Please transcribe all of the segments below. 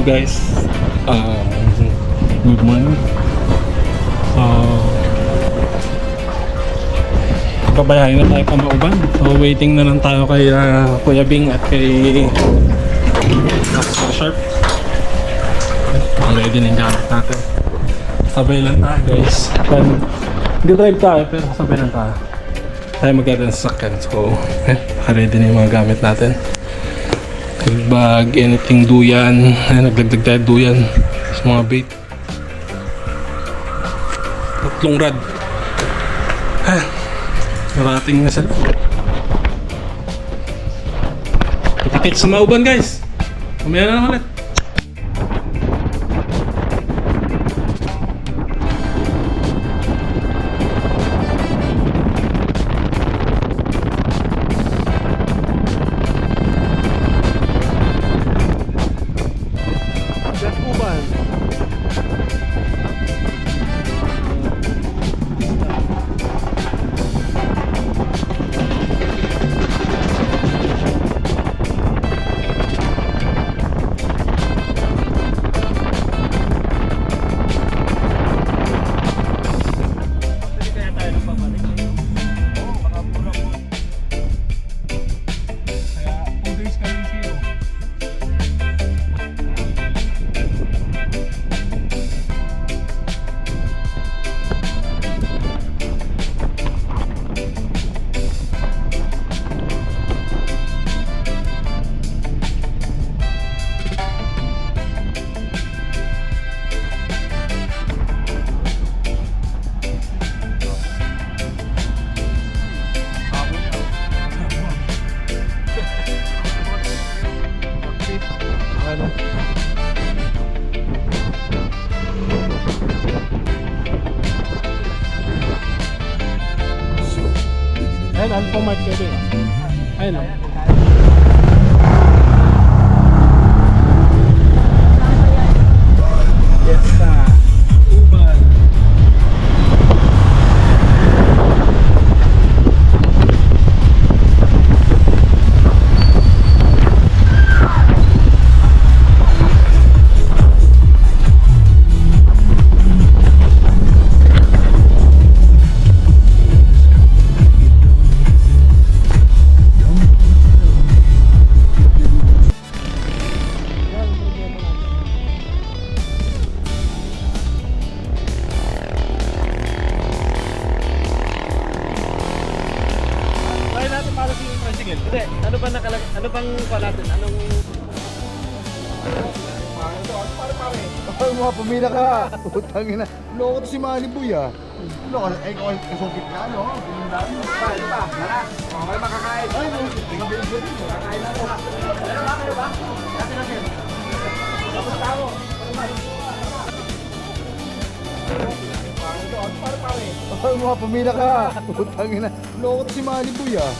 guys, good morning. Babayahin na tayo pa Mauban. So waiting na lang tayo kay Kuya Bing at kay Master Sharp. Ready na yung gamit natin. Sabay lang tayo guys. Hindi drive tayo pero sabay lang tayo. Tayo magkakaroon sa sakyan. So ready na yung mga gamit natin. Bag, anything duyan. Nagdagdag tayo duyan sa mga bait. Tatlong rad. Narating na sila. Kita-kits sa Mauban guys. Mamaya na naman ulit. Ayun, ano pong mark kayo din? Ayun o. Yes, Uban. Hindi, ano ba ano bang kuha natin? Anong... Ay, mga pamila ka! Putang ina. Loko to si Malibuy ah. Loko, ay ko kasukit na, no? Ano ba? Tara! Okay, makakain! Ay, Makakain na po! Ano ba? Natin. Tapos tao! Ay, mga pamila ka! Putang ina. Loko to si Malibuy ah.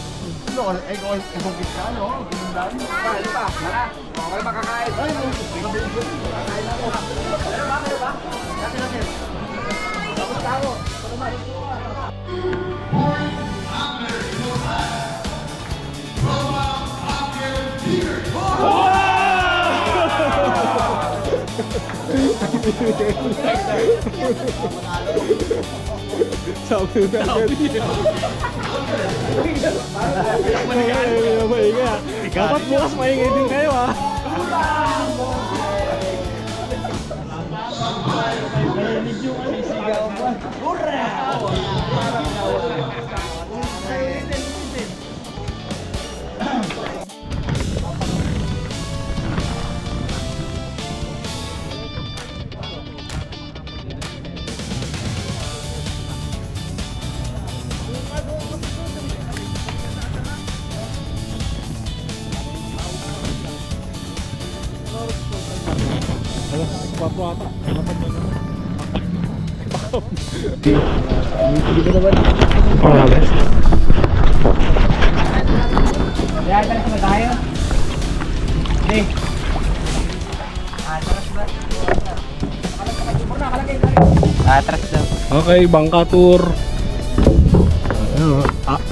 Loko, ay ko kasukit na, no? Ano ba? Tara! Okay, makakain! Ay, Makakain na po! Ano ba? Natin. Tapos tao! Sabi na agad. Maingay. Dapat bukas maingay din kayo ha. Papo ata. hindi ko naman. Pangalan. Kaya ka na tayo? Hindi. Atras daw. Okay, bangka tour.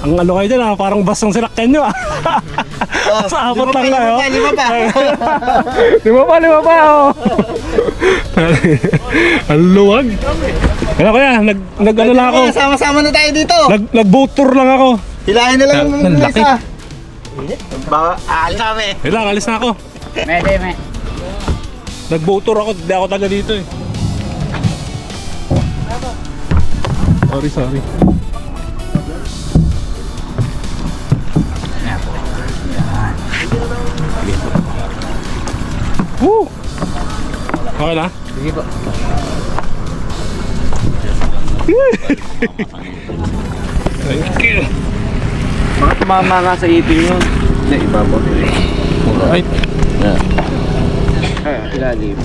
Ang ano kayo dyan parang basang sinakyan nyo Sa abot lang kayo. Lima pa. Lima pa oh. Ang luwag. Kaya kaya, nag-ano lang ako. Sama-sama na tayo dito. Nag-boat tour lang ako. Hilahin na lang Ang ng laki. isa. Baka aalis kami. Kailang, alis na ako. Mede. Nag-boat tour ako, hindi ako taga dito eh. Sorry. Woo! Okay na? Sige po. Thank you. Mga tumama nga sa ipin yun. Na iba po. Alright. Ilalim.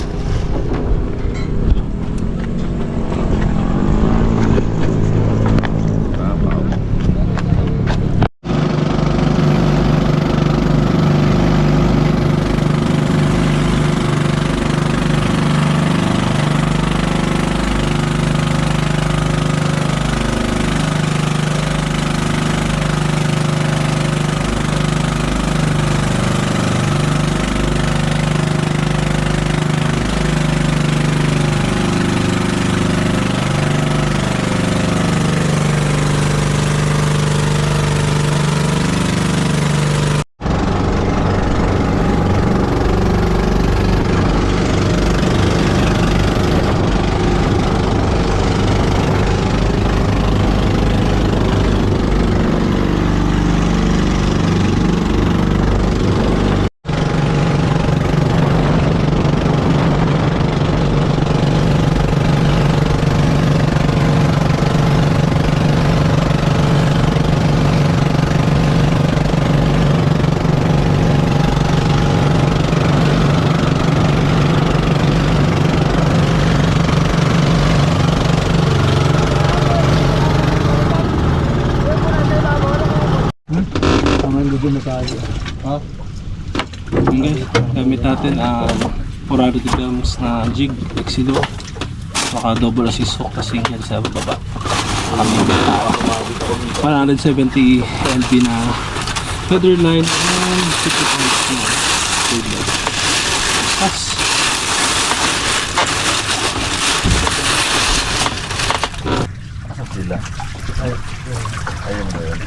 Okay, gamit natin 400 grams na jig, Exilo. Saka double assist hook na single sa baba. 170 LB na feather line and 50 pounds na food line. Pas. Sila. Ayun ba yun?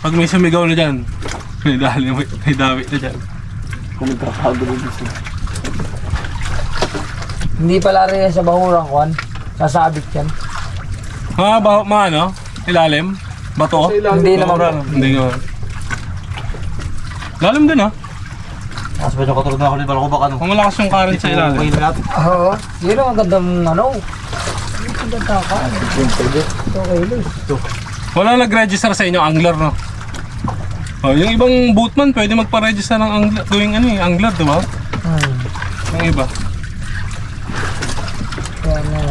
Pag may sumigaw na dyan, may dawit na dyan. Kung nagkakagulo dito. Hindi pala rin yan sa bahurang kwan. Sasabit yan. Ano? Ilalim? Bato? Hindi naman. Hindi naman. Lalim din Mas medyo katulad na ako ni Balako baka Kung malakas yung current sa ilalim. Oo. Yun ang gandang ano. Ang ganda ka. Okay, Luis. Wala nag-register sa inyo, angler, no? Oh, yung ibang boatman pwede magpa-register ng angler, doing angler, di ba? Yung iba. Yan na.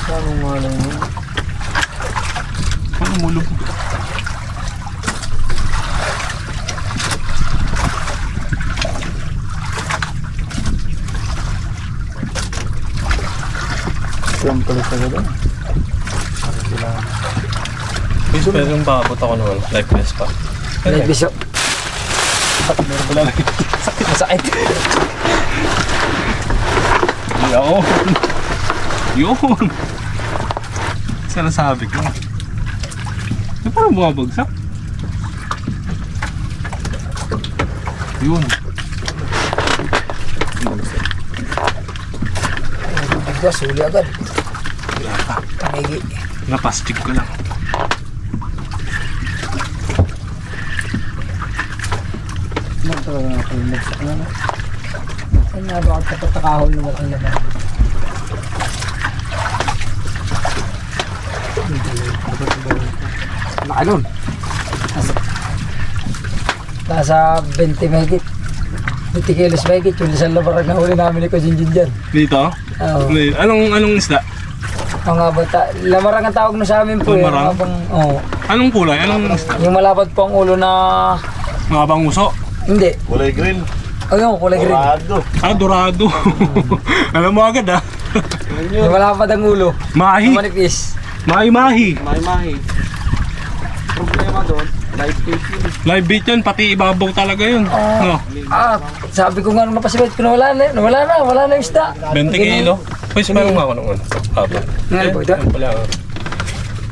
Paano nga lang yun? Paano mulog? Siyam pala sa gano'n. Pero yung paabot ako naman, like this pa. Like this. Meron pala lang. Sakit na sakit. Yun! Yun! Saan nasabi ko? Yung parang bumabagsak. Yun. Agwas, huli agad. Wala pa. Panigi. Napastig ko lang. Talaga nga po yung nagsak na na. Ano nga ba kapag takahol naman ang laman? Laki nun. Nasa 20 megit. 20 kilos megit. Yung isang labarag na huli namin ni Kujinjin dyan. Dito? Oo. Anong isda? Mga bata. Lamarang ang tawag na sa amin po. Lamarang? Oo. Anong kulay? Anong isda? Yung malapad po ang ulo na... Mabang uso? Hindi. Kulay green. Ayun, kulay green. Dorado. Dorado. Alam mo agad Wala pa dang ulo. Mahi. Manipis. Mahi. Mahi. Problema doon, live tape yun. Live bait yan, pati ibabaw talaga yun. No, Sabi ko nga nung napasibit ko wala na yung isda. 20 kilo. Pwes, meron nga ako nung ano. Haba. Nga po ito. Yan pala.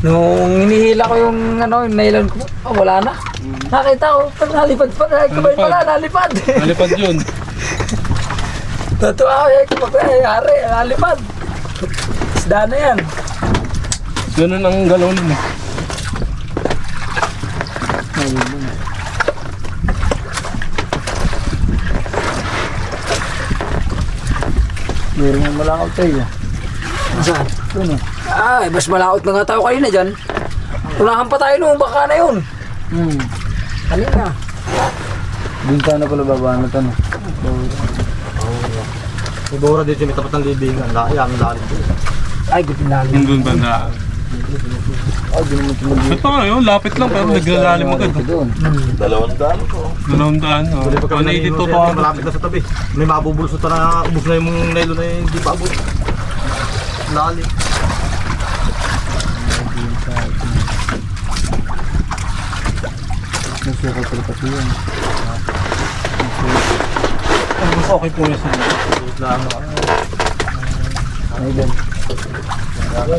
Nung hinihila ko yung yung nailan ko, wala na. Nakita ko, nalipad pa, nalipad. Nalipad yun. Totoo ako, yari, nalipad. Isda na yan. Ganun ang galaw nun eh. Meron yung malakaw tayo. Saan? Ito mas malakaw na nga tayo kayo na dyan. Unahan pa tayo noong baka na yun. Kanina. Doon sana pala babaan na tanong. Ibora dito may tapat ng libingan. Ang lalim dito. Ay, gutin lalim. Yung doon banda. Ay, di naman tumuli. Ito nga yun, lapit lang pero naglalalim agad. Dalawang daan ko. 200. Oh. 182 to ako. Malapit na sa tabi. May mabubulso na ubos na yung nilo na yung hindi pa abot. Lalim. Nasukat pala pati yun. Mas okay po yun sa inyo. Lang na. Ay, gan.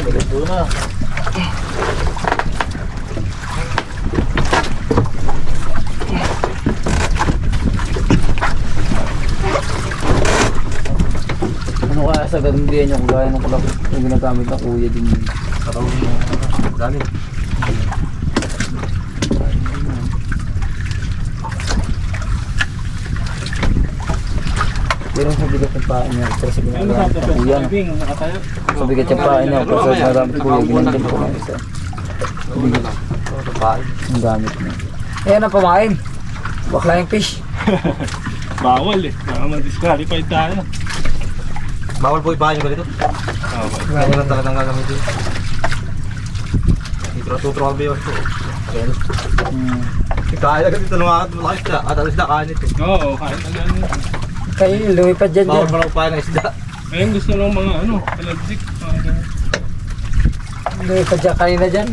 Ito na. Ano kaya sa ganun din yung kagaya ng kulak yung ginagamit ng kuya din yun. Karoon mo. Dali. Pero sa bigat ng paa niya, pero sa Ano ginagamit sabi ng kuya. no? Bing, nakatayo. Sa bigat ng paa niya, pero sa ginagamit ng kuya, ginandan ko ng isa. Bigat ang gamit niya. Ayan ang pamain. Bakla yung fish. Bawal eh. Baka ma-disqualified tayo. Bawal po ibahan yung ganito. Okay. Kaya lang talagang gagamitin. Itro-tutro ang biyo. Kaya lang ganito nung malaki isda. At ang isda kain ito. Oo, kahit na gano'n. Kayo, lumipad dyan Bawal dyan. pala upayan ng isda. Ayun, gusto lang mga ano, talagzik. Lumipad dyan kanina dyan.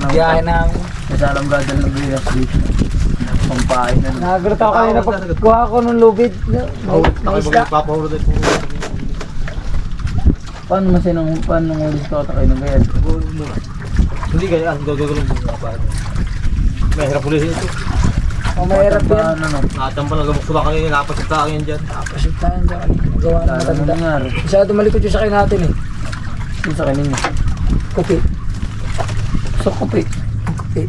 Biyahe namin. Nasalam brother ng bilas dito. Pampain na. Nakagulat ako kanina pagkuha ko ng lubid. Ng isda. Papahuro din po. Paano ng ulis ko kayo ng ganyan? Hindi ganyan. Gagawin mo nga pa. Mahirap ulihin ito. O mahirap yan. Nakatamba na gamok sila kanina. Napasit sa akin dyan. Pasip tayo dyan. Gawa na matanda. Masyado malikot yung sakay natin eh. Yung sakay ninyo. Kopi. So kopi. Kopi.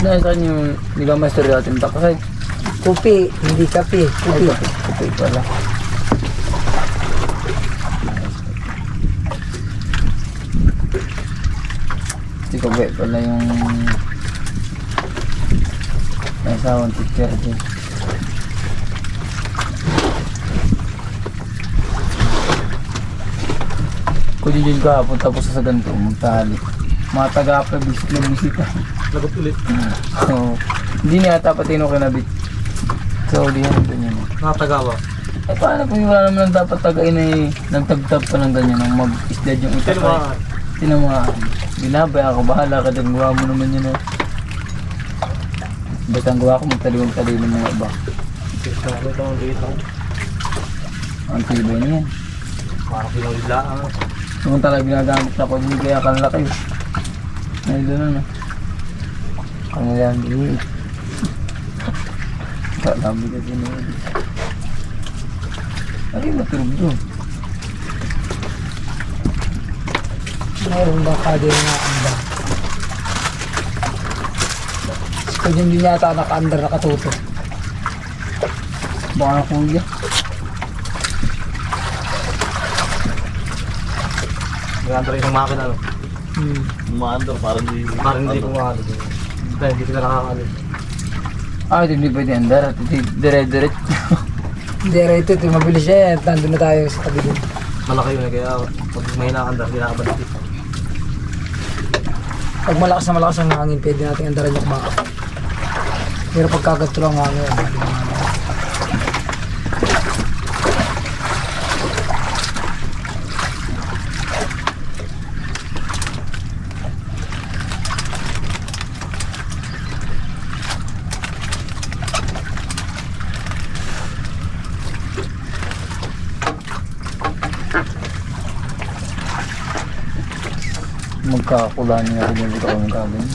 Dahil sa kanya yung nigamaster natin tapos ay kopi, hindi kape. Kopi. Kopi pala. Si Kopi pala yung may asawang teacher din. Kung yun kahapon tapos sa ganito, magtali. Mga taga-apa, bisita. Lagot ulit. So, hindi niya ata pati nung kinabit. So, di yan ganyan. Nakatagawa. Eh, paano kung wala naman dapat tagain ay nagtagtag pa ng ganyan nang mag-isdad yung isa pa. Tinamaan. Binabay ako, bahala ka din. Gawa mo naman yun eh. Basta ang gawa ko magtaliwag-tali ng mga iba. Ang tibay niya. Parang pinawidlaan. Kung talaga ginagamit na ko, hindi kaya kalaki. Ngayon doon na. Ang ilang liit. Kalami ka din yun. Ay, matulog doon. Mayroon ba kagay nga andar? Kung hindi yata naka-andar nakatuto. Baka na kuya. Ganda rin ng makina. No? Umaandar, parang di... Parang hindi kumahalo. Dahil hindi sila nakakalit. Ah, hindi pwede andar at dire-diretso. Diretso, ito mabilis siya. Nandun na tayo sa tabi din. Malaki yun eh, kaya pag may nakakandar, hindi nakabalik. Pag malakas na malakas ang hangin, pwede natin andaran yung baka. Pero pag kaganto lang ang hangin, Kakakulaan niya ako dito kami gagawin.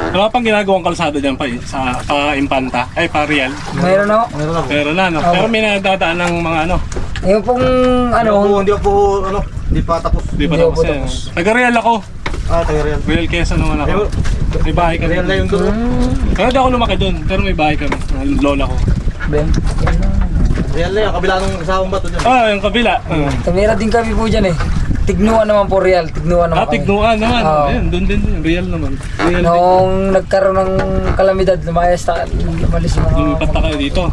Wala pang ginagawang kalsada dyan sa Impanta, ay pa Real. Mayroon ako. Pero na, no? Oo. Pero may nadadaan ng mga ano, Yung pong Hindi pa po, hindi pa tapos. di pa Hindi tapos ako yan. tapos. Taga-Real ako. Taga Real. Real Quezon naman ako. May bahay kami. Real na yung doon. Pero di ako lumaki doon, pero may bahay kami. Ng lola ko. Ben. Real na yung kabila ng isang bato dyan. Ah, yung kabila. Tumira din kami po dyan eh. Tignuan naman po real. Tignuan naman kami. Tignuan naman. Oo. Ayun, doon din. Real naman. Real din. Nung nagkaroon ng kalamidad, lumayas lumalis yung mga... Lumipat na kayo dito.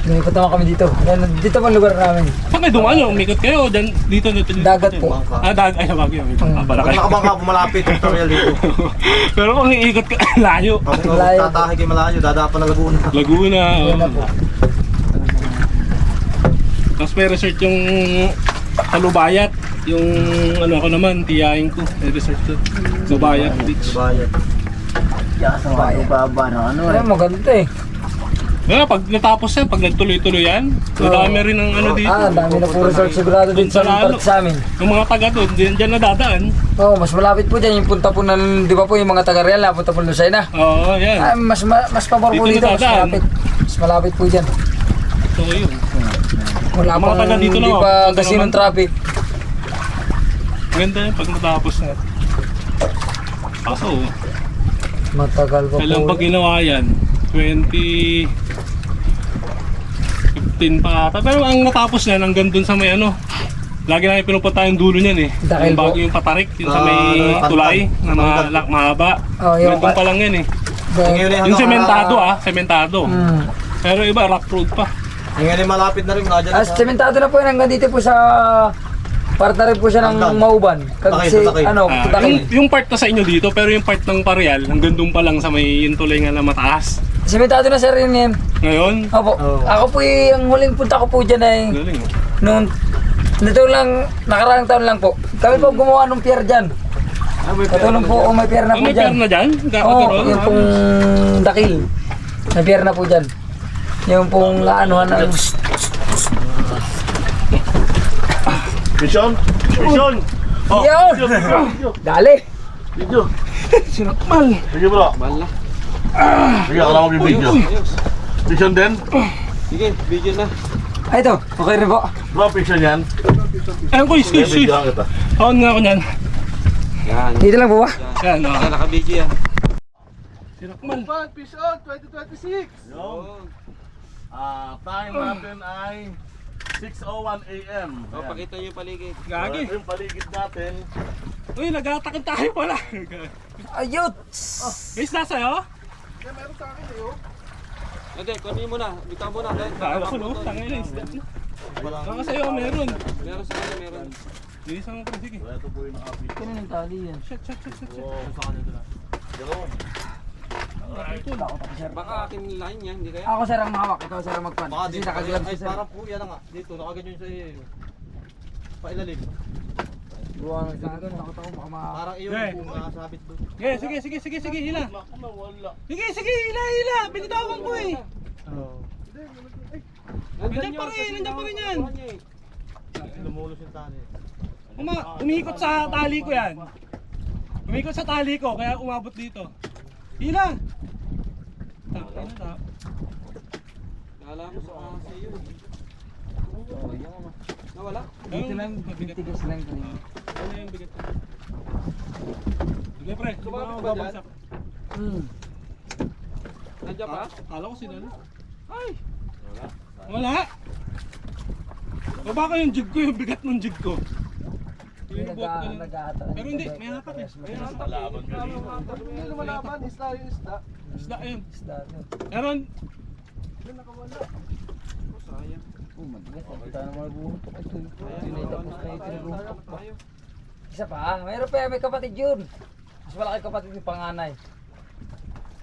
Lumipat naman kami dito. Yan, dito pa ang lugar namin. Saan kayo dumaan? Umikot kayo? Dyan, dito. Dagat po. Ay, sa Baguio. May bangka pala Pag kayo. nakabangka po malapit yung Real dito. Pero kung iikot ka, layo. Pag Malayo. tatahe kayo malayo, dadapan na Laguna. Laguna. Yan na po. Tapos may resort yung Talubayat. Yung ano ako naman, tiyahin ko. May resort doon. Lubayat Beach. Bayan. Ay, maganda eh. Kaya pag natapos yan, pag nagtuloy-tuloy yan, madami rin ng ano dito. Dami na po resort sigurado din sa part sa amin. Yung mga taga doon, dyan nadadaan. Oo, mas malapit po dyan. Yung punta po ng, di ba po yung mga taga-real na punta po ng Lucena. Oo, yan. Ay, mas pabor po Dito dito, mas nadadaan. malapit. Mas malapit po dyan. So yun. Wala Mga pang taga dito hindi lang, pa punta kasi naman. ng traffic. Ganda yan pag natapos na. Kaso, Matagal pa kailan po. pa ginawa yan? 2015 pa ata. Pero ang natapos yan, hanggang dun sa may ano. Lagi namin pinupunta yung dulo niyan eh. Dahil Yung bago po. yung patarik, yung sa may Pantag. tulay, na Pantag. mahaba. Oh, yung Hanggang pa lang yan eh. Dahil- Yung sementado sementado. Hmm. Pero iba, rock road pa. Ngayon ay malapit na rin, mga dyan. Sementado na po yun hanggang dito po sa part na rin po siya ng Hanggang. Mauban. Kasi Takay. ano, takay. Yung part na sa inyo dito, pero yung part ng Parial, hanggang doon pa lang sa may yung tulay nga na mataas. Sementado na sir yun yan. Ngayon, Opo. Oo. Ako po yung huling punta ko po dyan ay galing. noon. Nito lang, nakaraang taon lang po. Kami po gumawa ng pier dyan. Katulong po kung may pier na po May dyan. pier na dyan? Oo, yung pong dakil. May pier na po dyan. Yung pong laanuhan ng... Mission! Mission! Oh, Yun! Dali! Video! Sinakmal. Video bro! Mahal na. Sige, ako lang mag-video. Mission din? Sige, video na. Ay ito, okay rin po. Bro, fiction yan? Ayun ko, excuse. Video kita. On nga ako niyan. Yan. Dito lang po ba? Yan, Naka-video yan. Sinakmal. Fish on 2026! Yo! Time natin ay 6:01 AM. O, pakita nyo yung paligid. Gagi. Ito yung paligid natin. Uy, nag-aatakin tayo pala. Ayot! Guys, nasa yo? Hindi, kunin mo na. Bitaw mo na. Kala ko, no? Tangin na isda. Baka sa'yo, meron. Meron sa kanya, meron. Bilisan mo ko, sige. Ito po yung nakapit. Kaya ng tali yan. Shit. Sa kanya doon. Dalawang. Baka akin line yan, hindi kaya? Ako sir ang mahawak, ikaw sir ang magpan. Baka Kasi dito. nakaglag Ay, si sir. parang po yan na nga. Dito, nakaganyan sa iyo. Pailalim. Buwang sa akin, takot ako baka ma... Parang iyo Eh. yung nakasabit doon. Sige, hila. Naku, nawala. Sige, hila. Binitawan ko eh. Nandiyan pa rin, nandiyan pa rin yan. Lumulos yung tali. Umikot sa tali ko yan. Umikot sa tali ko, kaya umabot dito. Hila. Kala ko sa kasi yun. Nawala? Dito lang, titigas lang ito. Ano yung bigat? Sige pre, Sumabit ako ba dyan? babagsak. Nandiyan pa? Kala ko sinalo. Ay! Wala! Baba ko yung jig ko, yung bigat ng jig ko. Pinubuhat ko lang. Pero hindi, may hatak eh. May hatak. Hindi naman naman, isda yung isda. Isda yun. Meron. Sayang. Oh, matigas. Kita naman nagbuhutok ito. Tinatapos na ito nagbuhutok pa. tayo. Isa pa, mayroon pa may kapatid yun. Mas malaki kapatid yung panganay.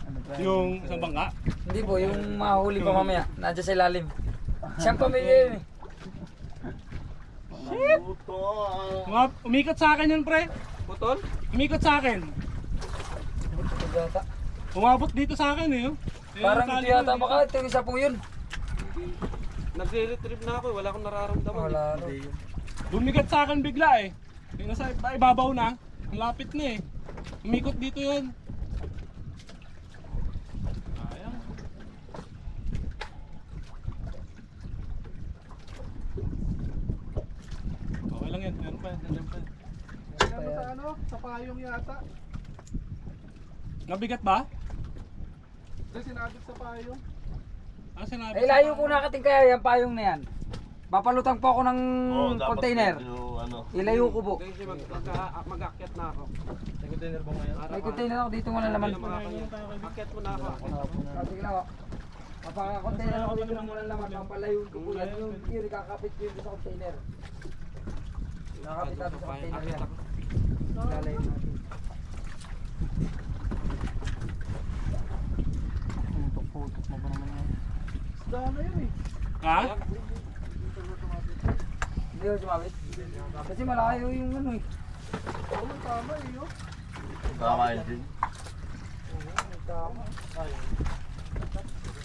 Ano ba? Yung isang bangka. Hindi po, yung mahuli pa mamaya. Nandiyan sa ilalim. Siyang pamilya yun eh. Umikot sa akin yan pre. Putol? Umikot sa akin. Pagkata. Umabot dito sa akin eh. Oh. Parang ito yata baka ito yung isa po yun. Nagre-retrieve na ako, wala akong nararamdaman. Wala eh. no. Bumigat sa akin bigla eh. Yung nasa ibabaw na. Ang lapit na eh. Umikot dito yun. Ayan. Okay lang yan. Meron pa yan. Nandyan pa yan. Sa ano? Sa payong yata. Nabigat ba? Kasi sinabit sa payong. Ah, sinabi. Eh layo po nakating kaya yung payong na yan. Papalutang po ako ng container. Ilayo ko po. Kasi mag-akyat na ako. May container ba ngayon? May container ako dito wala laman. Akyat mo na ako. Sige lang ako. Papaka-container ako dito ng walang laman. Pampalayo ko po yan. Yung gear kakapit ko yun sa container. Kakapit natin sa container yan. Lalayo natin. Putok mo pa naman yan. Dami yun eh. Ha? Hindi ko sumabit. Kasi malayo yung ano eh. Oo, tama eh. Oh. Tama yun din. Tama.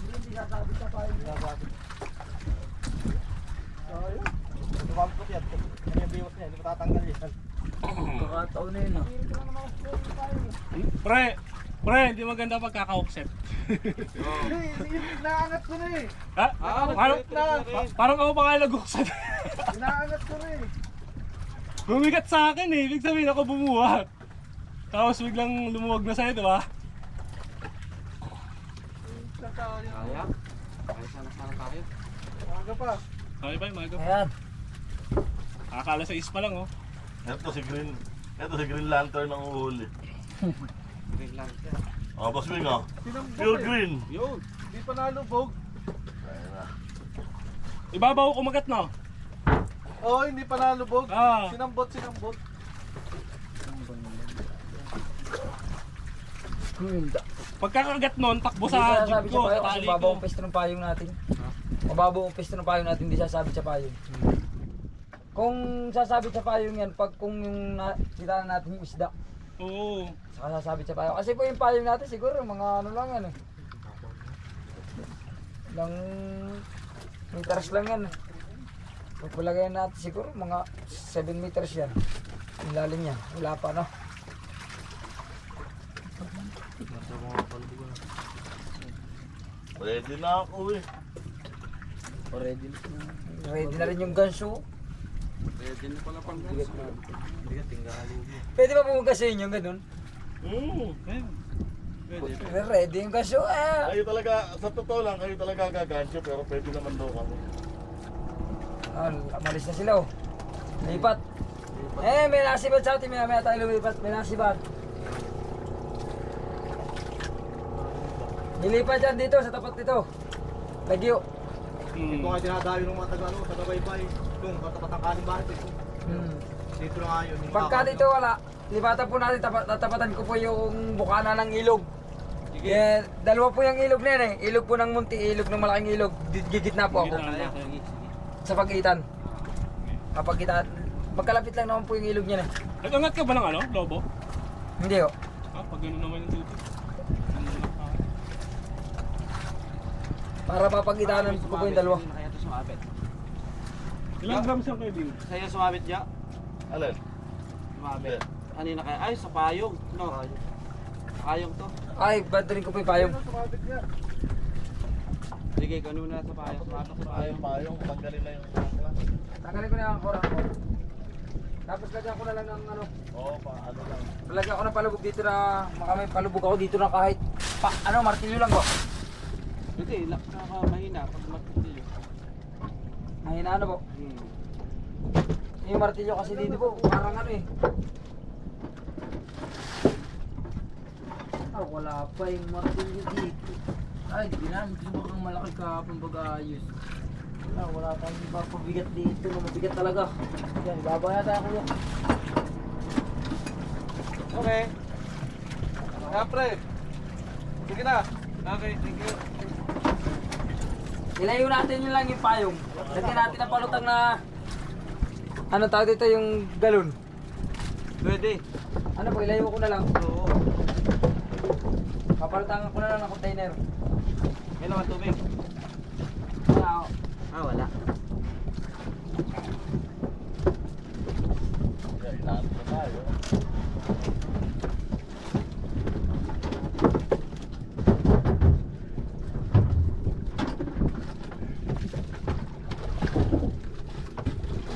Hindi sasabit sa payo. Ayun. Tumabot yan. Ano yung biwas niya? Hindi ko tatanggal yan. Kakataon na yun ah. Pre, hindi maganda pagkaka-offset. Hindi, yung inaangat ko na eh. Ha? Parang, nagre-retrieve na. parang ako pa nga nag-offset. Inaangat ko na eh. Bumigat sa akin eh. Ibig sabihin ako bumuhat. Tapos biglang lumuwag na sa'yo, diba? Kaya? Kaya sana tayo. Aga pa. Okay ba, maga? Ayan. Akala sa ispa lang, oh. Ito si Green Lantern ang uhuli. Green lang. Boss Wing ah. Sinambot Pure eh. green. Yun. Di pa nalubog. Ayun na. Ibabaw kumagat na. Oo, hindi pa nalubog. Ah. Sinambot. Pagkakagat nun, takbo Hindi sa sasabit jig ko, sa sa payong kasi tali mababaw ko. ang pesto ng payong natin. Mababaw ang pesto ng payong natin, hindi sasabit sa payong. Kung sasabit sa payong yan, pag kung yung kita natin yung isda, Oo. saka sasabit sa payong. Kasi po yung payong natin siguro mga ano lang yan eh. Ilang meters lang yan eh. Pagpalagay natin siguro mga 7 meters yan. Yung lalim niya, wala pa no. Ready na ako eh. Ready na rin yung ganso. Pwede na pala pang ganso. Pwede ba pumugasin yung ganun? Pwede. Ready yung ganso eh. Kayo talaga, sa totoo lang, kayo talaga gagancho pero pwede naman daw kami. Malis na sila oh. Lipat. May nasibat sa atin, may tayo lumipat, may nasibat. Nilipat yan dito sa tapat nito. Lagyo. Ito nga dinadayo ng mga taga-baybay. Yung katapat ang kaning bahay. Dito na nga yun. Pagka dito wala, lipatan po natin, tatapatan ko po yung bukana ng ilog. Yeah, dalawa po yung ilog na yan eh. Ilog po ng munti, ilog ng malaking ilog. Gigitna po ako. Sa pagitan. Kapag kita, pagkalapit lang naman po yung ilog niya eh. Nag-angat ka ba ng ano, lobo? Hindi oh. Pag gano'n naman yung dito. Para mapagitanan ko po yung dalawa. Kaya ito sumabit. Ilang grams yung kayo din? Sa'yo sumabit ya? Alin? Sumabit. Kanina kaya? Ay, sa payong. No. Payong to. Ay, baturin ko po yung payong. Sumabit nga. Sige, ganun na sa payong. Sumabit sa payong. Payong, tanggalin na yung sakla. Tanggalin ko na ang korang ko. Tapos lagyan ko na lang ng ano. Oo, ano lang. Lagyan ko ng palubog dito na, may palubog ako dito na kahit martilyo lang ko. Hindi, mahina pag martilyo. Mahina ano po? Yung martilyo kasi dito po, parang ano eh. Wala pa yung martilyo dito. Ay, di na, mukhang malaki kahapon pag-ayos. Wala tayong iba pabigat dito na mabigat talaga. Yan, ibaba na tayo kuya. Okay. Kaya pre. Sige na. Okay, thank you. Ilayo natin yun lang yung payong. Lagyan natin ang palutang na ano tawag dito yung galon. Pwede. Ano po, ilayo ko na lang. Oo. Papalutangan ko na lang ng container. May laman tubig. Wala ako. Ah, wala. Kaya inaano na tayo.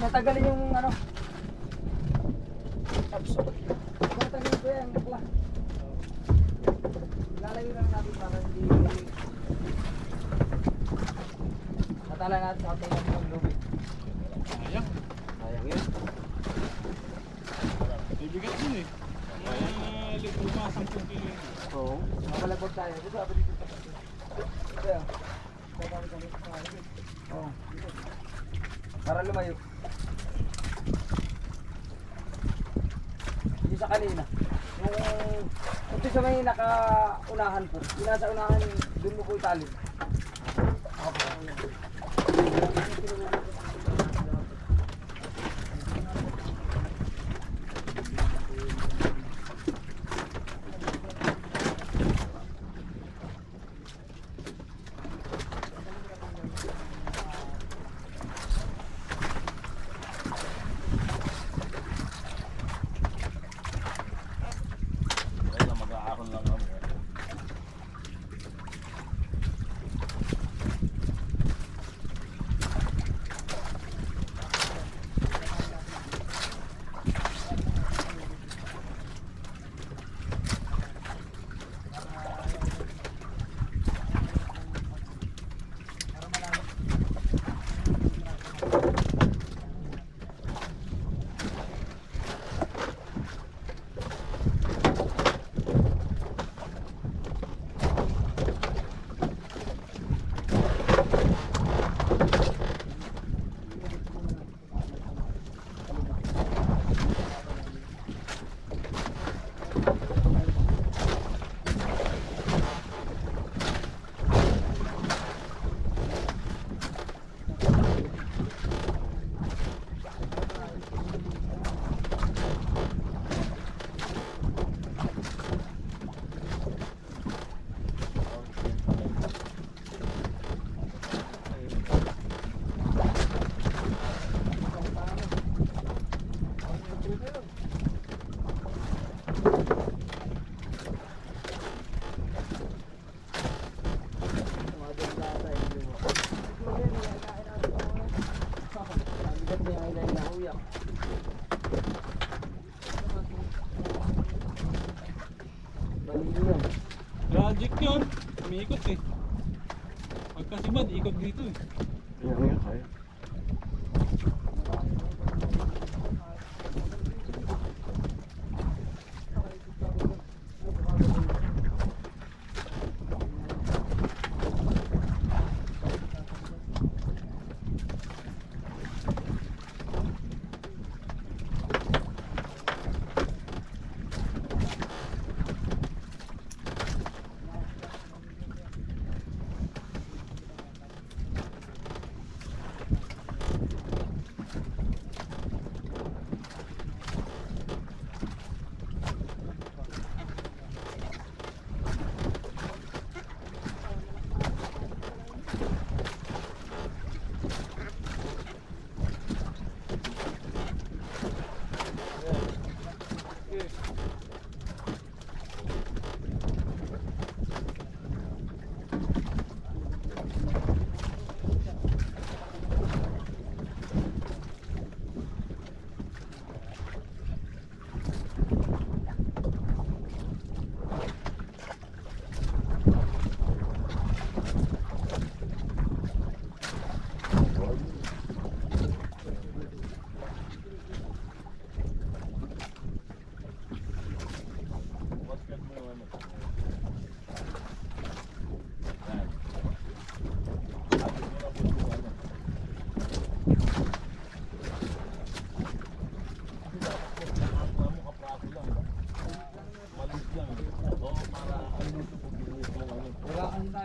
Natagalin yung ano. Natagalin ko yan. Bakla. Lalayo lang natin para hindi natala natin sa ating ng lubid. Sayang. Sayang yun. Bibigat yun eh. Lima 10 kilo yun. Oo. Makalabot tayo. Dito sabi dito. Kaya. Babalik kami sa lubid. Oo. Dito. Para lumayo. Yung sa kanina. Yung ito sa may nakaunahan po. Yung nasa unahan, dun mo po italim. Kaya mag-aahon lang kami. Logic yun. Umiikot eh. Pagkasibad, ikot dito eh. Kaya kaya.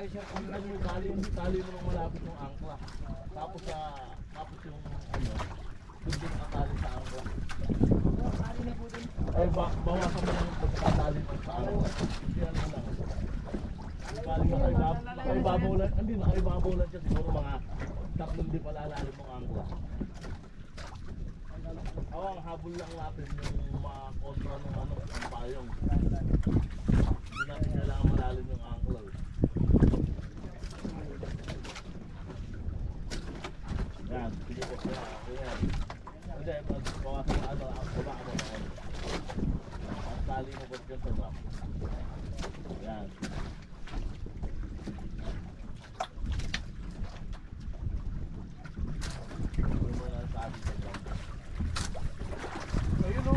tayo siya kung Ang tali mo nung malapit ng angkla. Tapos yung ano, doon din nakatali sa angkla. Ay, bawasan mo lang yung pagtatali mo sa angkla. Yan mo lang. Nakaibabulan, hindi nakaibabulan siya siguro mga 3 di palalalim ng angkla. Ang habol lang natin yung mga kontra ng ano, ang payong. Hindi natin kailangan malalim yung angkla. Yan, sige po siya. Ayan. Hindi, bawasan mo ano, baba mo na. Ang tali mo po dyan sa back. Yan. Huwag mo na sabi sa back. Ayun o.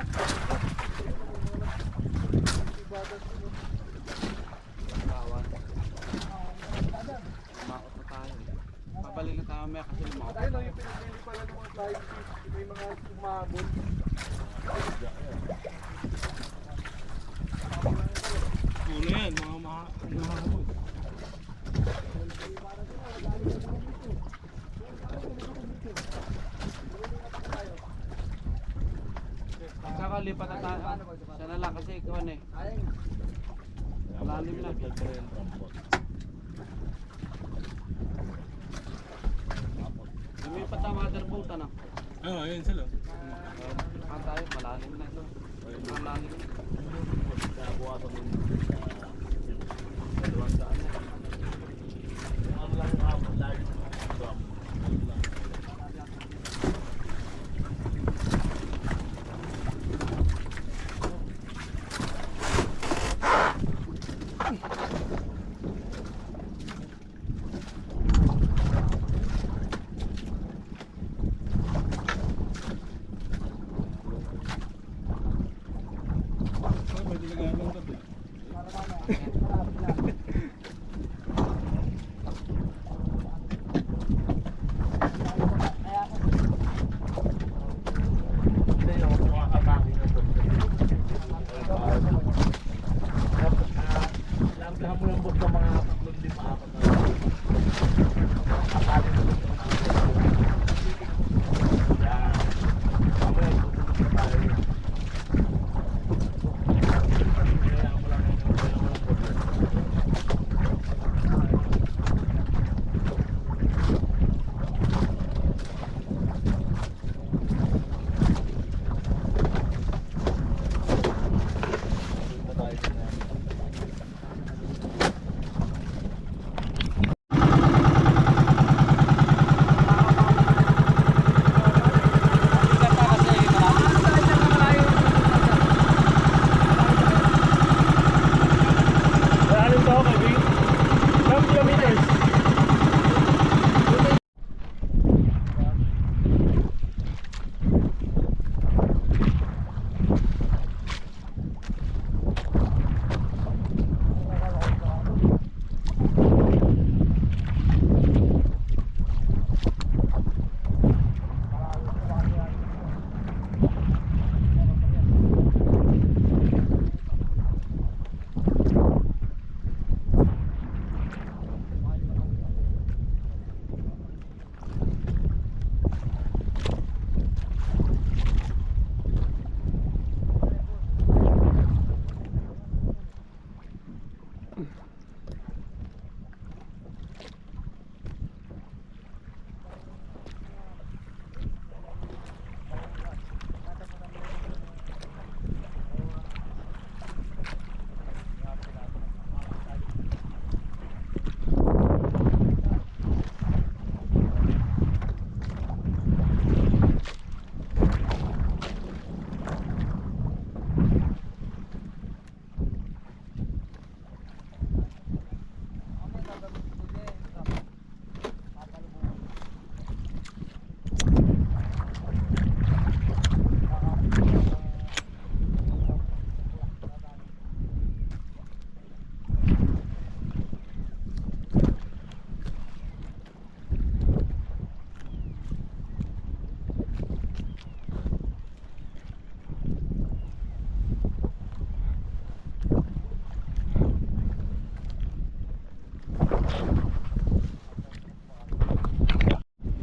Lumakot na tayo. Pabalik na tayo mamaya kasi lumakot. Ayun o, yung pinipili pala ng mga flying fish. May mga umabot. Puno yan, mga mahabol. Kakalipat na tayo. Siya na lang kasi ikaw eh. Malalim lang. Lumipat ang motherboat ano. Oo, ayun sila. Tayo, malalim na ito. Malalim. Nabuhasan mo dalawang daan. Yung ano lang yung habol, lagi yung drum. Ano lang. Pwede nag-aabang ka ba? Hindi, yung mga kataki na to. Lampihan mo yung bot ng mga 3-5 na. Katali mo yung yan. Mamaya, tutuloy na tayo. Kailangan mo lang yung bot. Ano to, Kevin? 1 kilometers.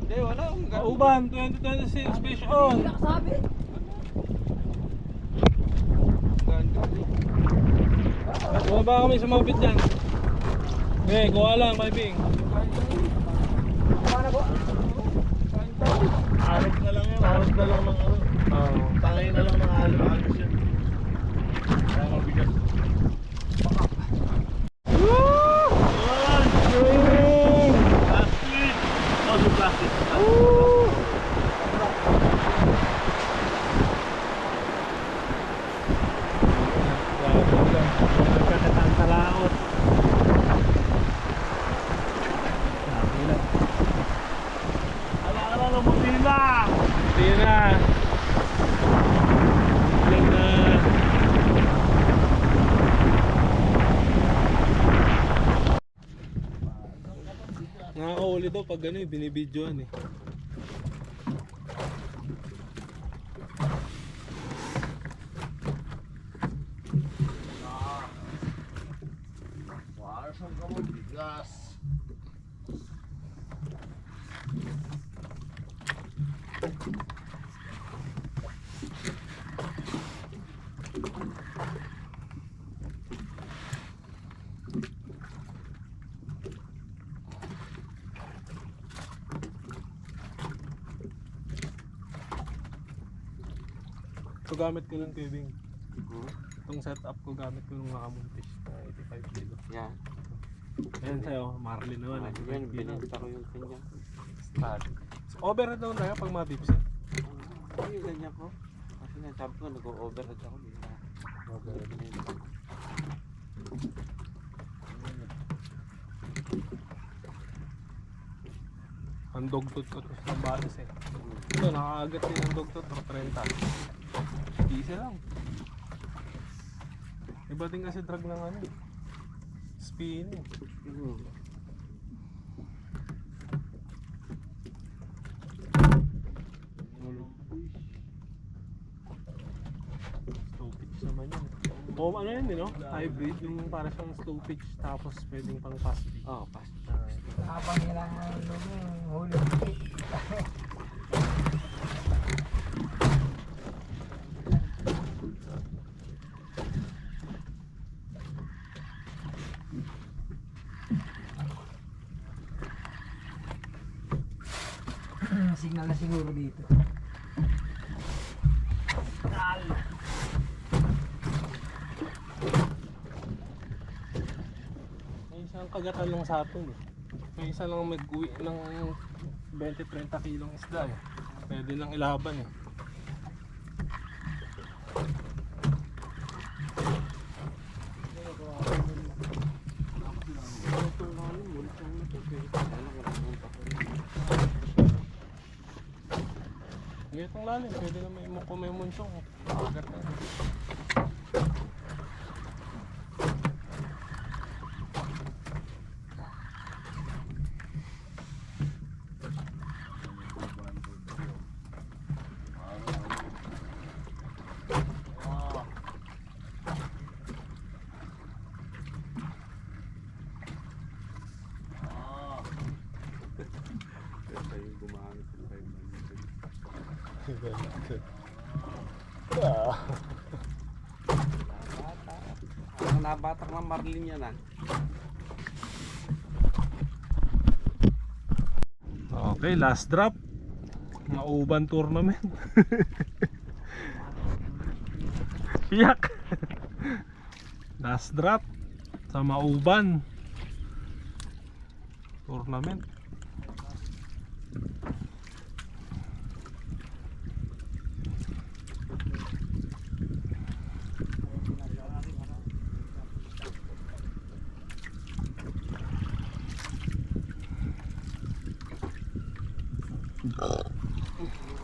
Hindi, wala. Kauban, 2026 fish on. Bumaba kami sa mapit dyan. Eh, kuha lang, Bing. Arot na lang yan, arot na lang ng ano. Oo. Tangay na lang ng alos yan. Kaya mabigat. Plastic! Oh, yung plastic. Nagkakatang kalaot. Ala-ala na mutila! Hindi na. Ilan na. Nakakahuli daw pag gano'n, binibidyoan eh. Saan ka magbigas? Ito gamit ko ng Kevin. Itong setup ko gamit ko nung nakamuntis na 85 kilo. Yan. Ayan sa'yo, Marlin naman. Yan, 85 kilo. binenta ko yung kanya. Overhead daw tayo pag matips eh. Ano yung ganyan ko? Kasi nga sabi ko, nag-overhead ako. Binenta. Ang dogtot ko to sa balis eh. Ito, nakakagat din ang dogtot for 30. Easy lang. Iba din kasi drag ng ano eh. Spinning. Slow pitch naman yun. O ano yun no? Hybrid yung para siyang slow pitch tapos pwedeng pang fast pitch. Oh, fast. Habang kailangan huli. Signal na siguro dito. May isang kagatan lang sa atin eh. May isa lang mag-uwi ng 20-30 kilong isda eh. Pwede lang ilaban eh. Itong lalim, pwede na may munsong. Agat na. Ang nabatak ng marlin yan ah. Okay, last drop. Mauban tournament. Yak. Last drop sa Mauban tournament.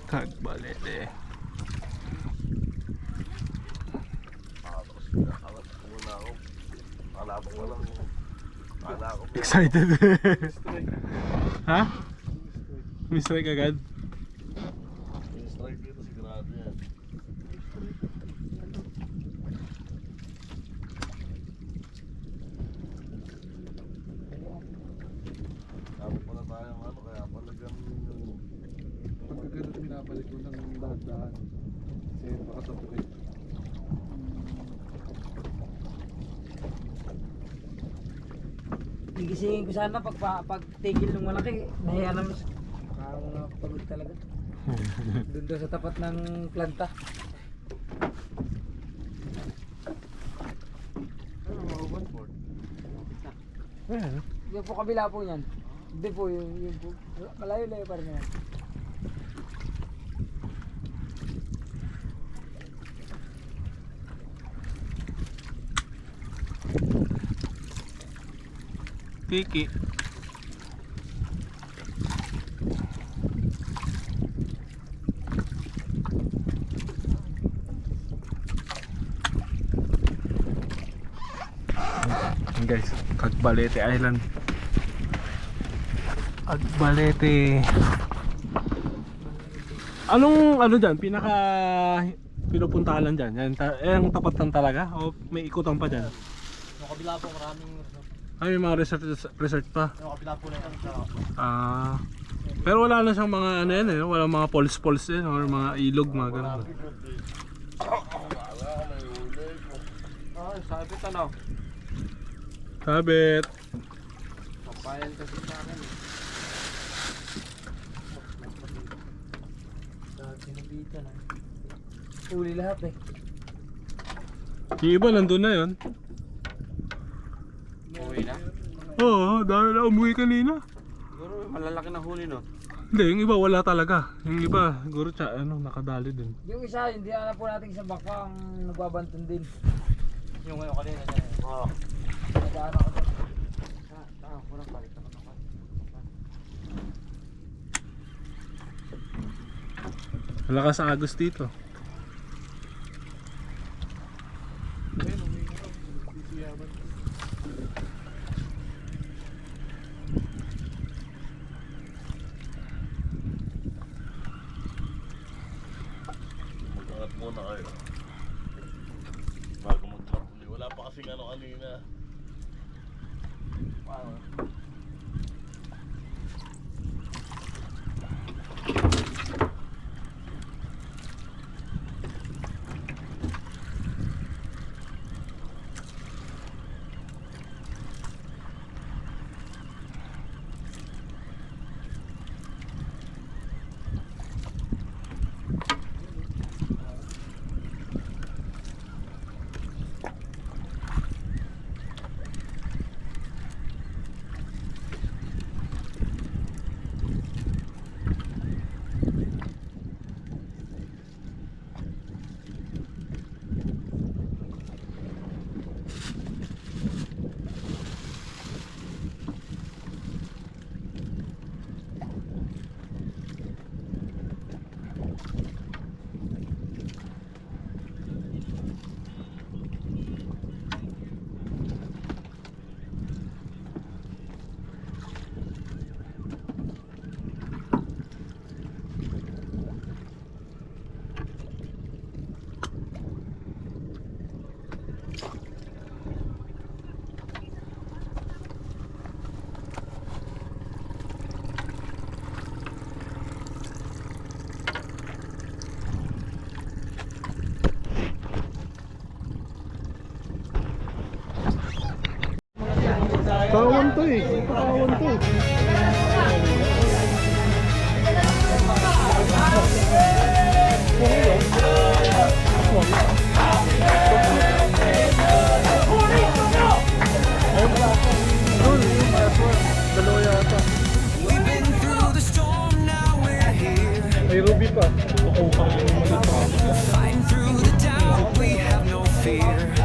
Kagbalete. Excited. Ha? Mistrike agad? Strike dito, sigurado yan. Tapos pala tayong ano, kaya pala ganun yung Pagkagano'n binabalik ko ng dahan-dahan. Kasi baka sabay. gigisingin ko sana pag tigil ng malaki. Nahiya naman siya. Parang mga pagod talaga. Doon daw sa tapat ng planta. Ano, ma-overboard. Ayan. Yung po kabila po niyan. Hindi po, yung po. Malayo-layo pa rin yan. Kiki. Guys, Agbalete Island. Agbalete. Anong ano dyan? Pinaka pinupuntahan lang dyan? Yung tapat lang talaga? O may ikutan pa dyan? Yung kabila po maraming Ay, may mga resort pa. yung kabila po na yan sa Pero wala na siyang mga ano yan eh, wala mga pols-pols din or mga ilog, mga ganun. Ay, sabi ka na. Sabit. Papayan kasi sa akin eh. Sinabitan na. Uli lahat eh. Yung iba nandun na yun. Uwi na. Oo, dahil na umuwi kanina. Siguro malalaki na huli no. Hindi, yung iba wala talaga. Yung iba, siguro nakadali din. Yung isa, hindi na po natin sa baka ang nagbabanton din. yung ngayon kanina dyan. Oo. Nagdaan ako doon. Kurang balik ako naman. Malakas ang agos dito. Mag-angat muna kayo. Bago mag-tarpuli. Wala pa kasing ano kanina. Wow. Kawan to eh. Kawan to eh. May Ruby pa. Fighting through the doubt, we have no fear.